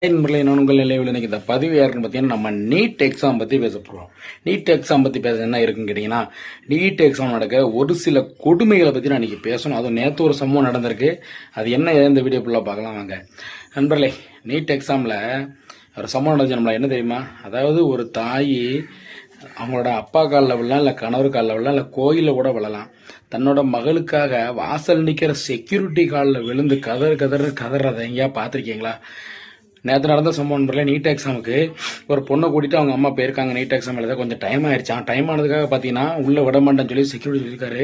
நண்பர்களே, நான் உங்கள் நிலையில் இன்னைக்கு இந்த பதிவு யாருக்குன்னு பார்த்தீங்கன்னா நம்ம நீட் எக்ஸாம் பற்றி பேச போகிறோம். நீட் எக்ஸாம் பற்றி பேச என்ன இருக்குன்னு கேட்டிங்கன்னா, நீட் எக்ஸாம் நடக்க ஒரு சில கொடுமைகளை பற்றி நான் இன்றைக்கி பேசணும். அதுவும் நேற்று ஒரு சம்பவம் நடந்திருக்கு. அது என்ன இந்த வீடியோ ஃபுல்லாக பார்க்கலாம் வாங்க. நண்பர்களே, நீட் எக்ஸாமில் ஒரு சம்பவம் நடந்துச்சு. நம்மள என்ன தெரியுமா? அதாவது ஒரு தாய் அவங்களோட அப்பா காலில் விழலாம், இல்லை கணவர் காலில் விழலாம், இல்லை கோயிலில் கூட விழலாம். தன்னோட மகளுக்காக வாசல் நிற்கிற செக்யூரிட்டி காலில் விழுந்து கதறதை எங்கேயா பார்த்துருக்கீங்களா? நேற்று நடந்த சம்பவம் நண்பர்களே, நீட் எக்ஸாமுக்கு ஒரு பொண்ணை கூட்டிட்டு அவங்க அம்மா போயிருக்காங்க. நீட் எக்ஸாம் எழுத கொஞ்சம் டைம் ஆயிடுச்சான். டைம் ஆனதுக்காக பார்த்தீங்கன்னா உள்ள விட மாட்டேன்னு சொல்லி செக்யூரிட்டி சொல்லியிருக்காரு.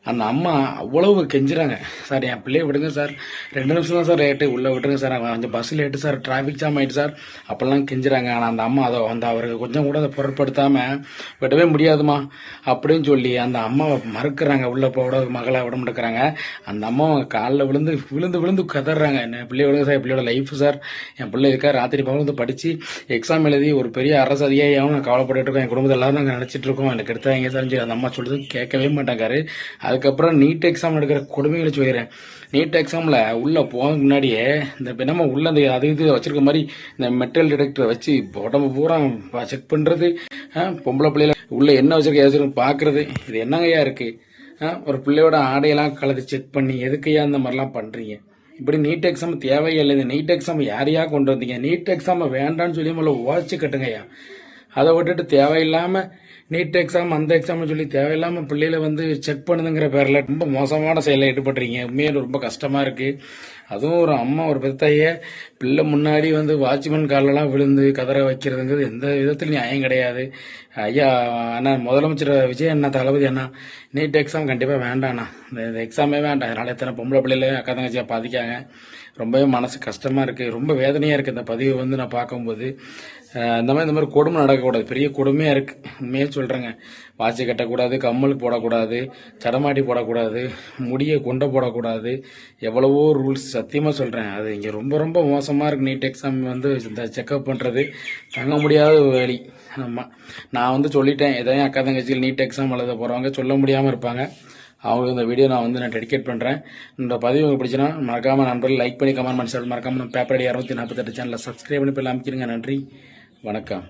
அந்த அம்மா அவ்வளவு கெஞ்சுறாங்க, சார் என் பிள்ளைய விடுங்க சார், 2 நிமிஷம் தான் சார் லேட்டு, உள்ள விட்டுருங்க சார், கொஞ்சம் bus late sir, traffic jam ஆயிட்டு சார், அப்பெல்லாம் கெஞ்சுறாங்க. ஆனால் அந்த அம்மா அதை அவருக்கு கொஞ்சம் கூட அதை பொருட்படுத்தாம விடவே முடியாதுமா அப்படின்னு சொல்லி அந்த அம்மாவை மறுக்கிறாங்க. உள்ள போட மகளை விட மாட்டேங்கிறாங்க. அந்த அம்மா காலில் விழுந்து விழுந்து விழுந்து கதறாங்க, என் பிள்ளைய விடுங்க சார், என் பிள்ளையோட லைஃப் சார், என் பிள்ளை இருக்கா, ராத்திரி பகல் வந்து படிச்சு எக்ஸாம் எழுதி ஒரு பெரிய அரசு அதிகாரியாகவும் நான் கவலைப்பட்டு இருக்கோம், என் குடும்பத்தை எல்லாரும் நாங்கள் நினைச்சிட்டு இருக்கோம், எனக்கு எடுத்தாங்க சார். அந்த அம்மா சொல்றது கேட்கவே மாட்டாங்காரு. அதுக்கப்புறம் நீட் எக்ஸாம் எடுக்கிற கொடுமைகளை சொல்லிடுறேன். நீட் எக்ஸாமில் உள்ளே போகிறதுக்கு முன்னாடியே இந்த நம்ம உள்ள அந்த இது வச்சிருக்க மாதிரி இந்த மெட்டல் டிடெக்டரை வச்சு உடம்பு பூரா செக் பண்ணுறது, பொம்பளை பிள்ளைல உள்ள என்ன வச்சிருக்க பார்க்கறது, இது என்னங்கய்யா இருக்கு? ஒரு பிள்ளையோட ஆடையெல்லாம் கலந்து செக் பண்ணி எதுக்கையா இந்த மாதிரிலாம் பண்ணுறீங்க? இப்படி நீட் எக்ஸாம் தேவையில்லை. இந்த நீட் எக்ஸாம் யாரையா கொண்டு வந்தீங்க? நீட் எக்ஸாம் வேண்டான்னு சொல்லி முதல்ல உழைச்சி கட்டுங்கய்யா. அதை விட்டுட்டு தேவையில்லாம நீட் எக்ஸாம் அந்த எக்ஸாம்னு சொல்லி தேவையில்லாம பிள்ளைகளை வந்து செக் பண்ணுதுங்கிற பேரில் ரொம்ப மோசமான செயலை ஈடுபடுறீங்க. உண்மையே ரொம்ப கஷ்டமா இருக்கு. அதுவும் ஒரு அம்மா, ஒரு பெத்தைய பிள்ளை முன்னாடி வந்து வாட்ச்மேன் காலெல்லாம் விழுந்து கதற வைக்கிறதுங்கிறது எந்த விதத்தில் நியாயம் கிடையாது. ஐயா அண்ணா முதலமைச்சர் விஜய் அண்ணா, தளபதி அண்ணா, நீட் எக்ஸாம் கண்டிப்பாக வேண்டாண்ணா. இந்த எக்ஸாமே வேண்டாம். அதனால எத்தனை பொம்பளை பிள்ளைல அக்கா தங்கச்சியா பாதிக்காங்க. ரொம்பவே மனசு கஷ்டமாக இருக்குது, ரொம்ப வேதனையாக இருக்குது இந்த பதிவு வந்து நான் பார்க்கும்போது. இந்த மாதிரி கொடுமை நடக்கக்கூடாது, பெரிய கொடுமையாக இருக்குது. உண்மையே சொல்கிறேங்க. வாட்சி கட்டக்கூடாது, கம்மல் போடக்கூடாது, சடமாட்டி போடக்கூடாது, முடியை கொண்டை போடக்கூடாது, எவ்வளவோ ரூல்ஸ் சத்தியமாக சொல்கிறேன். அது இங்கே ரொம்ப ரொம்ப மோசமாக இருக்குது. நீட் எக்ஸாம் வந்து இந்த செக்அப் பண்ணுறது தங்க முடியாத வேலை. ஆமாம், நான் வந்து சொல்லிட்டேன், எதையும் அக்கா தங்கச்சியில் நீட் எக்ஸாம் எழுத போகிறவங்க சொல்ல முடியாமல் இருப்பாங்க. அவங்களுக்கு இந்த வீடியோ நான் டெடிகேட் பண்ணுறேன். இந்த பதிவு உங்களுக்கு பிடிச்சினா மறக்காம நண்பர்கள் லைக் பண்ணி கமெண்ட் பண்ணி மறக்காம நம்ம பேப்பர் 248 சேனலில் சப்ஸ்கிரைப் பண்ணி போய் அமைக்கிறீங்க. நன்றி, வணக்கம்.